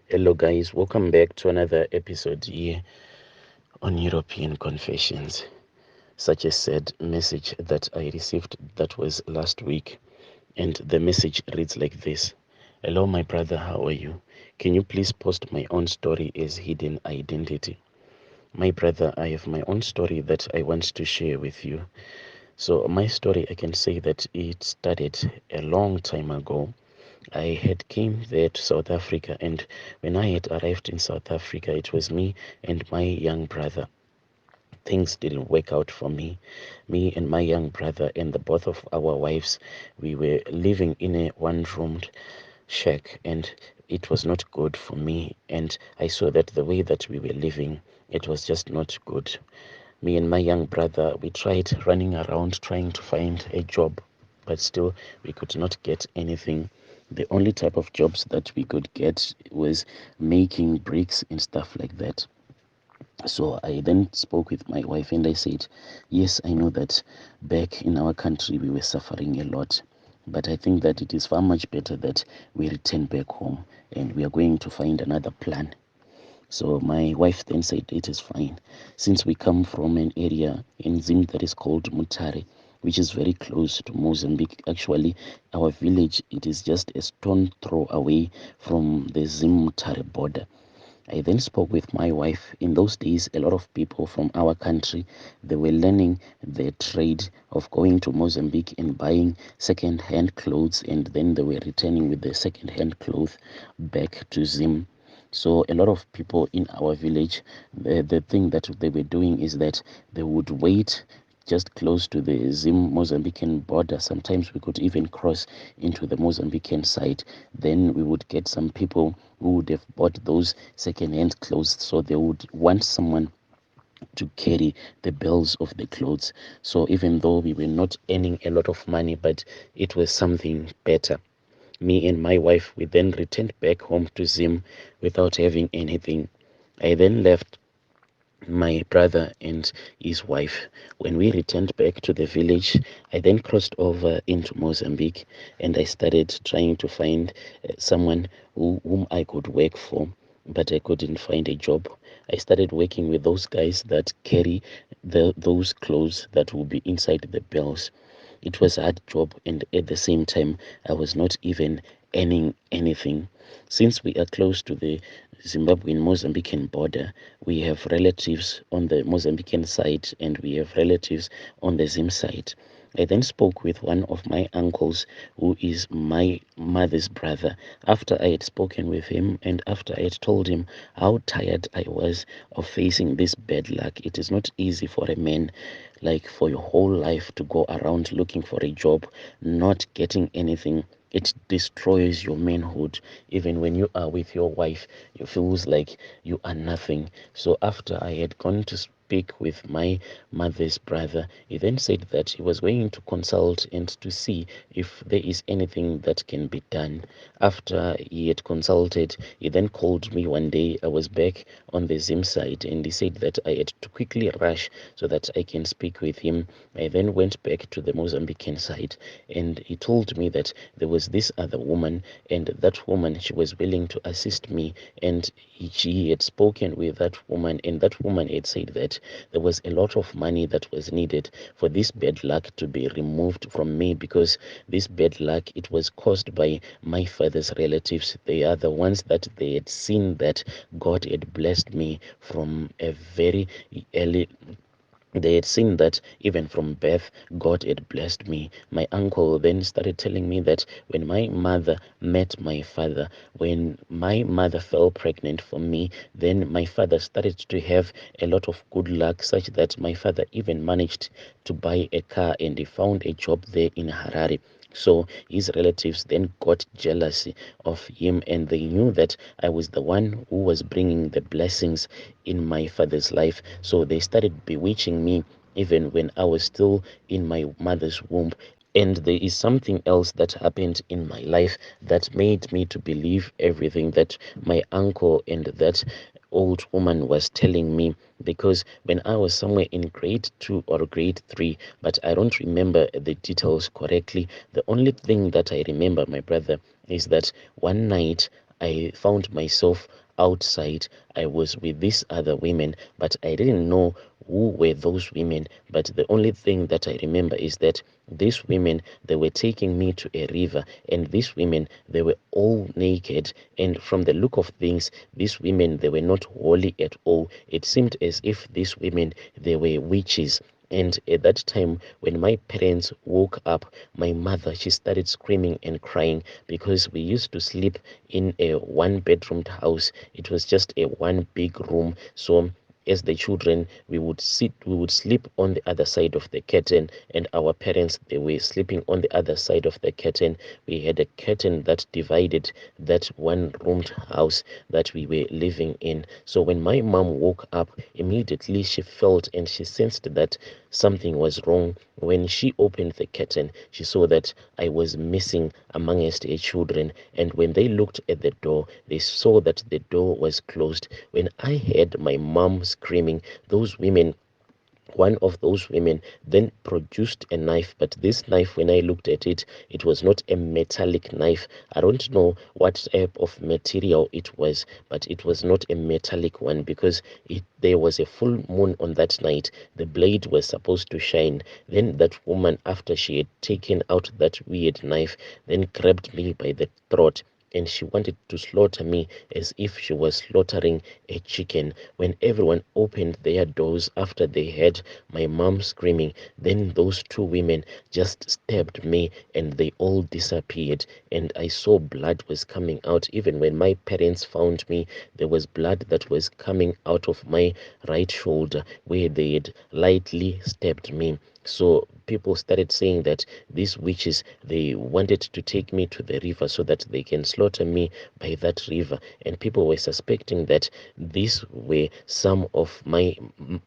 Hello, guys. Welcome back to another episode here on European Confessions. Such a sad message that I received that was last week, and the message reads like this. Hello, my brother. How are you? Can you please post my own story as hidden identity? My brother, I have my own story that I want to share with you. So, my story, I can say that it started a long time ago. I had came there to South Africa, and when I had arrived in South Africa, it was me and my young brother. Things didn't work out for me. Me and my young brother and the both of our wives, we were living in a one-roomed shack, and it was not good for me. And I saw that the way that we were living, it was just not good. Me and my young brother, we tried running around trying to find a job, but still we could not get anything. The only type of jobs that we could get was making bricks and stuff like that. So I then spoke with my wife and I said, yes, I know that back in our country we were suffering a lot, but I think that it is far much better that we return back home and we are going to find another plan. So my wife then said, it is fine. Since we come from an area in Zim that is called Mutare, which is very close to Mozambique. Actually, our village, it is just a stone throw away from the Zim Mutare border. I then spoke with my wife. In those days, a lot of people from our country, they were learning the trade of going to Mozambique and buying second-hand clothes, and then they were returning with the second-hand clothes back to Zim. So a lot of people in our village, the thing that they were doing is that they would wait just close to the Zim Mozambican border. Sometimes we could even cross into the Mozambican side. Then we would get some people who would have bought those second-hand clothes. So they would want someone to carry the bells of the clothes. So even though we were not earning a lot of money, but it was something better. Me and my wife, we then returned back home to Zim without having anything. I then left my brother and his wife. When we returned back to the village, I then crossed over into Mozambique and I started trying to find someone whom I could work for, but I couldn't find a job. I started working with those guys that carry those clothes that will be inside the bells. It was a hard job, and at the same time, I was not even earning anything. Since we are close to the Zimbabwean Mozambican border, we have relatives on the Mozambican side and we have relatives on the Zim side. I then spoke with one of my uncles who is my mother's brother. After I had spoken with him and after I had told him how tired I was of facing this bad luck, it is not easy for a man, like for your whole life, to go around looking for a job, not getting anything. It destroys your manhood. Even when you are with your wife, you feels like you are nothing. So after I had gone to speak with my mother's brother, he then said that he was going to consult and to see if there is anything that can be done. After he had consulted, he then called me one day. I was back on the Zim side and he said that I had to quickly rush so that I can speak with him. I then went back to the Mozambican side and he told me that there was this other woman, and that woman, she was willing to assist me, and she had spoken with that woman, and that woman had said that there was a lot of money that was needed for this bad luck to be removed from me, because this bad luck, it was caused by my father's relatives. They are the ones that they had seen that God had blessed me from a very early. They had seen that even from birth, God had blessed me. My uncle then started telling me that when my mother met my father, when my mother fell pregnant for me, then my father started to have a lot of good luck, such that my father even managed to buy a car and he found a job there in Harare. So his relatives then got jealousy of him, and they knew that I was the one who was bringing the blessings in my father's life. So they started bewitching me even when I was still in my mother's womb. And there is something else that happened in my life that made me to believe everything that my uncle and that old woman was telling me, because when I was somewhere in grade 2 or grade 3, but I don't remember the details correctly. The only thing that I remember, my brother, is that one night I found myself outside. I was with these other women, but I didn't know who were those women. But the only thing that I remember is that these women, they were taking me to a river, and these women, they were all naked. And from the look of things, these women, they were not holy at all. It seemed as if these women, they were witches. And at that time, when my parents woke up, my mother, she started screaming and crying because we used to sleep in a one bedroomed house. It was just a one big room. So as the children, we would sleep on the other side of the curtain, and our parents, they were sleeping on the other side of the curtain. We had a curtain that divided that one roomed house that we were living in. So when my mom woke up, immediately she felt and she sensed that something was wrong. When she opened the curtain, she saw that I was missing amongst her children. And when they looked at the door, they saw that the door was closed. When I heard my mom screaming, those women, one of those women then produced a knife, but this knife, when I looked at it, it was not a metallic knife. I don't know what type of material it was, but it was not a metallic one because there was a full moon on that night. The blade was supposed to shine. Then that woman, after she had taken out that weird knife, then grabbed me by the throat, and she wanted to slaughter me as if she was slaughtering a chicken. When everyone opened their doors after they heard my mom screaming, then those two women just stabbed me and they all disappeared. And I saw blood was coming out. Even when my parents found me, there was blood that was coming out of my right shoulder where they had lightly stabbed me. So people started saying that these witches, they wanted to take me to the river so that they can slaughter me by that river. And people were suspecting that these were some of my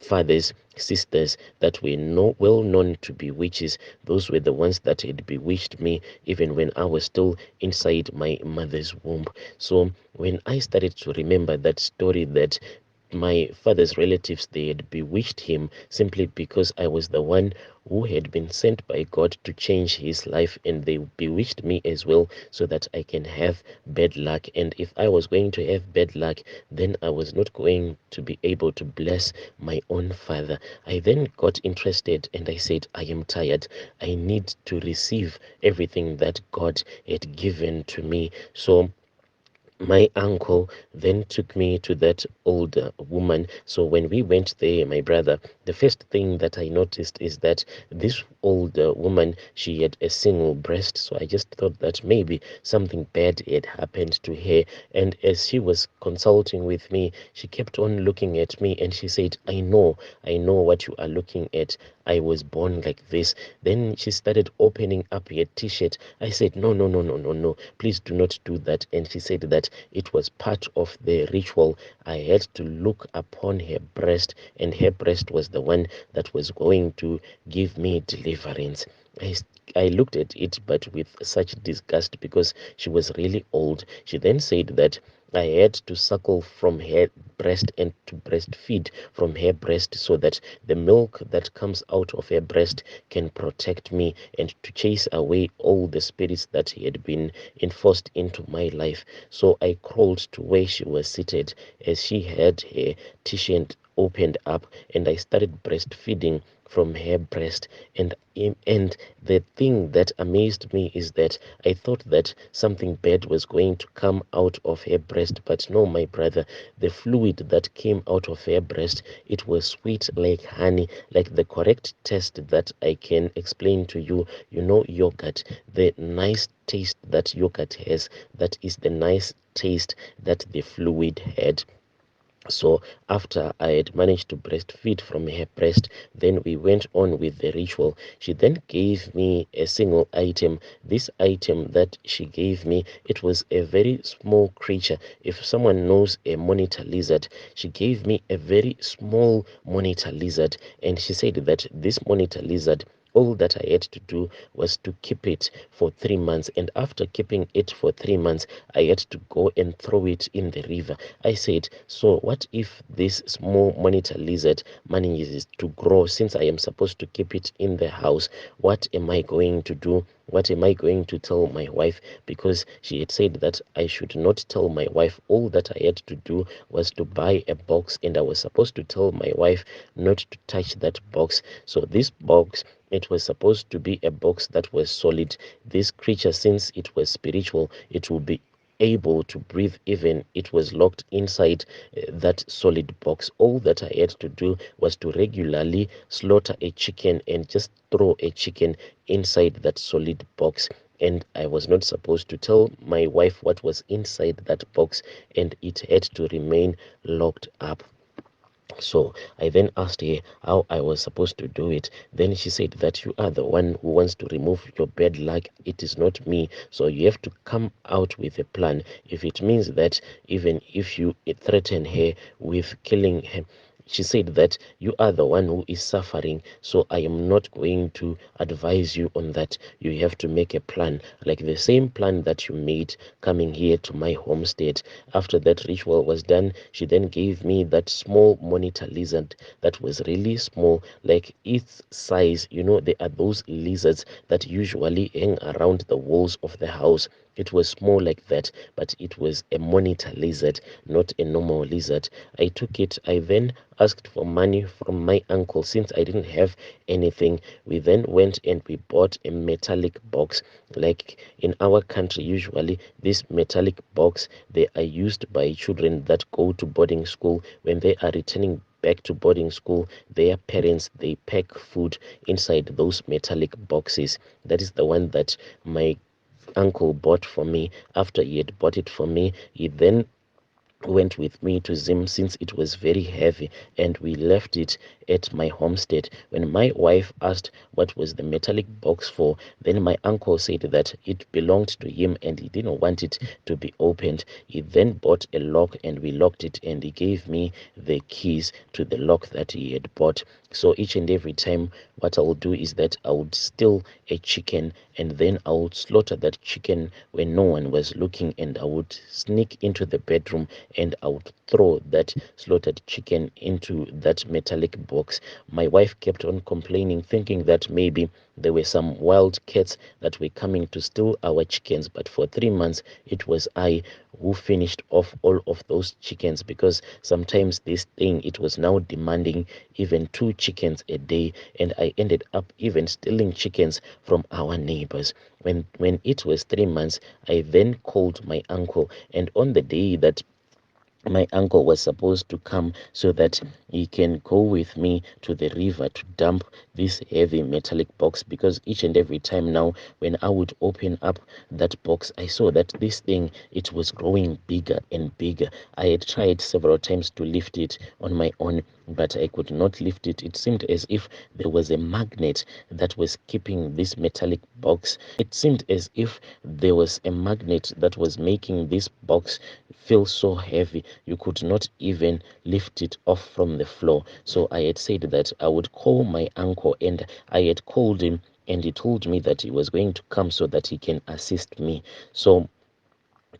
father's sisters that were well known to be witches. Those were the ones that had bewitched me even when I was still inside my mother's womb. So when I started to remember that story, that my father's relatives, they had bewitched him simply because I was the one who had been sent by God to change his life, and they bewitched me as well so that I can have bad luck. And if I was going to have bad luck, then I was not going to be able to bless my own father. I then got interested and I said, I am tired. I need to receive everything that God had given to me. So my uncle then took me to that older woman. So when we went there, my brother, the first thing that I noticed is that this older woman, she had a single breast. So I just thought that maybe something bad had happened to her. And as she was consulting with me, she kept on looking at me and she said, I know what you are looking at. I was born like this. Then she started opening up her t-shirt. I said, no, no, no, no, no, no, please do not do that. And she said that it was part of the ritual. I had to look upon her breast, and her breast was the one that was going to give me deliverance. I looked at it, but with such disgust because she was really old. She then said that I had to suckle from her breast and to breastfeed from her breast so that the milk that comes out of her breast can protect me and to chase away all the spirits that had been enforced into my life. So I crawled to where she was seated as she had her t-shirt opened up, and I started breastfeeding from her breast. And the thing that amazed me is that I thought that something bad was going to come out of her breast, but no, my brother, the fluid that came out of her breast, it was sweet like honey, like the correct taste that I can explain to you. You know, yogurt, the nice taste that yogurt has, that is the nice taste that the fluid had. So after I had managed to breastfeed from her breast, then we went on with the ritual. She then gave me a single item. This item that she gave me, it was a very small creature. If someone knows a monitor lizard, she gave me a very small monitor lizard, and she said that this monitor lizard, all that I had to do was to keep it for 3 months. And after keeping it for 3 months, I had to go and throw it in the river. I said, so what if this small monitor lizard manages to grow? Since I am supposed to keep it in the house, what am I going to do? What am I going to tell my wife? Because she had said that I should not tell my wife. All that I had to do was to buy a box, and I was supposed to tell my wife not to touch that box. So this box, it was supposed to be a box that was solid. This creature, since it was spiritual, it will be able to breathe. Even it was locked inside that solid box. All that I had to do was to regularly slaughter a chicken and just throw a chicken inside that solid box. And I was not supposed to tell my wife what was inside that box, and it had to remain locked up. So I then asked her how I was supposed to do it. Then she said that you are the one who wants to remove your bad luck. It is not me. So you have to come out with a plan. If it means that even if you threaten her with killing her, she said that you are the one who is suffering, so I am not going to advise you on that. You have to make a plan, like the same plan that you made coming here to my homestead. After that ritual was done, she then gave me that small monitor lizard that was really small, like its size. You know, there are those lizards that usually hang around the walls of the house. It was small like that, but it was a monitor lizard, not a normal lizard. I took it. I then asked for money from my uncle since I didn't have anything. We then went and we bought a metallic box. Like in our country, usually this metallic box, they are used by children that go to boarding school. When they are returning back to boarding school, their parents, they pack food inside those metallic boxes. That is the one that my uncle bought for me. After he had bought it for me, he then went with me to Zim since it was very heavy, and we left it at my homestead. When my wife asked what was the metallic box for, then my uncle said that it belonged to him and he didn't want it to be opened. He then bought a lock and we locked it, and he gave me the keys to the lock that he had bought. So each and every time, what I would do is that I would steal a chicken, and then I would slaughter that chicken when no one was looking, and I would sneak into the bedroom and I would throw that slaughtered chicken into that metallic box. My wife kept on complaining, thinking that maybe there were some wild cats that were coming to steal our chickens. But for 3 months, it was I who finished off all of those chickens, because sometimes this thing, it was now demanding even 2 chickens a day, and I ended up even stealing chickens from our neighbors. When it was 3 months, I then called my uncle, and on the day that my uncle was supposed to come so that he can go with me to the river to dump this heavy metallic box, because each and every time now when I would open up that box, I saw that this thing, it was growing bigger and bigger. I had tried several times to lift it on my own, but I could not lift it. It seemed as if there was a magnet that was keeping this metallic box. It seemed as if there was a magnet that was making this box feel so heavy. You could not even lift it off from the floor. So I had said that I would call my uncle, and I had called him, and he told me that he was going to come so that he can assist me. So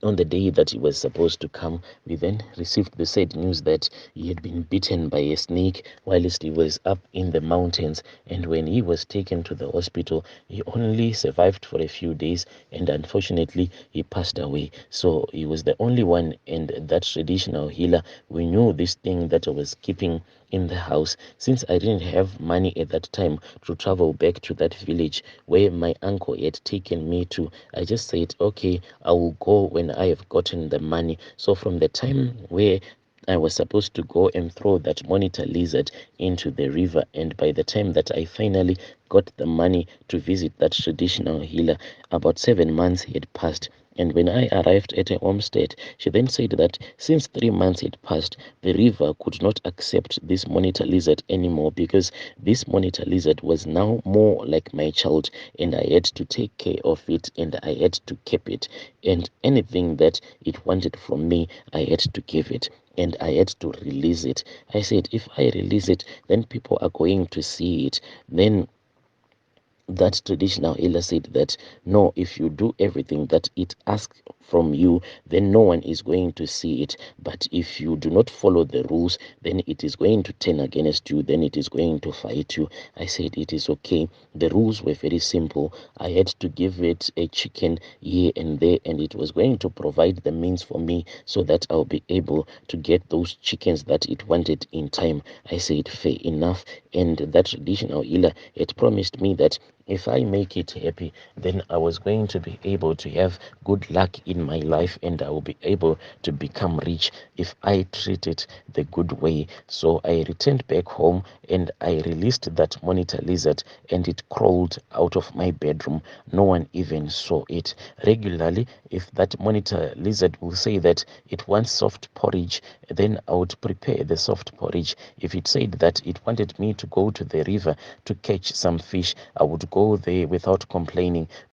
on the day that he was supposed to come, we then received the sad news that he had been bitten by a snake whilst he was up in the mountains. And when he was taken to the hospital, he only survived for a few days, and unfortunately, he passed away. So he was the only one, and that traditional healer, we knew this thing that I was keeping in the house. Since I didn't have money at that time to travel back to that village where my uncle had taken me to, I just said, okay, I will go when I have gotten the money. So from the time where I was supposed to go and throw that monitor lizard into the river, and by the time that I finally got the money to visit that traditional healer, about 7 months had passed. And when I arrived at a homestead, she then said that since 3 months had passed, the river could not accept this monitor lizard anymore, because this monitor lizard was now more like my child, and I had to take care of it, and I had to keep it. And anything that it wanted from me, I had to give it, and I had to release it. I said, if I release it, then people are going to see it. Then that traditional healer said that no, if you do everything that it asks from you, then no one is going to see it. But if you do not follow the rules, then it is going to turn against you, then it is going to fight you. I said it is okay. The rules were very simple. I had to give it a chicken here and there, and it was going to provide the means for me so that I'll be able to get those chickens that it wanted in time. I said fair enough. And that traditional healer had promised me that if I make it happy, then I was going to be able to have good luck in my life, and I will be able to become rich if I treat it the good way. So I returned back home and I released that monitor lizard, and it crawled out of my bedroom. No one even saw it. Regularly, if that monitor lizard will say that it wants soft porridge, then I would prepare the soft porridge. If it said that it wanted me to go to the river to catch some fish, I would go there without complaining,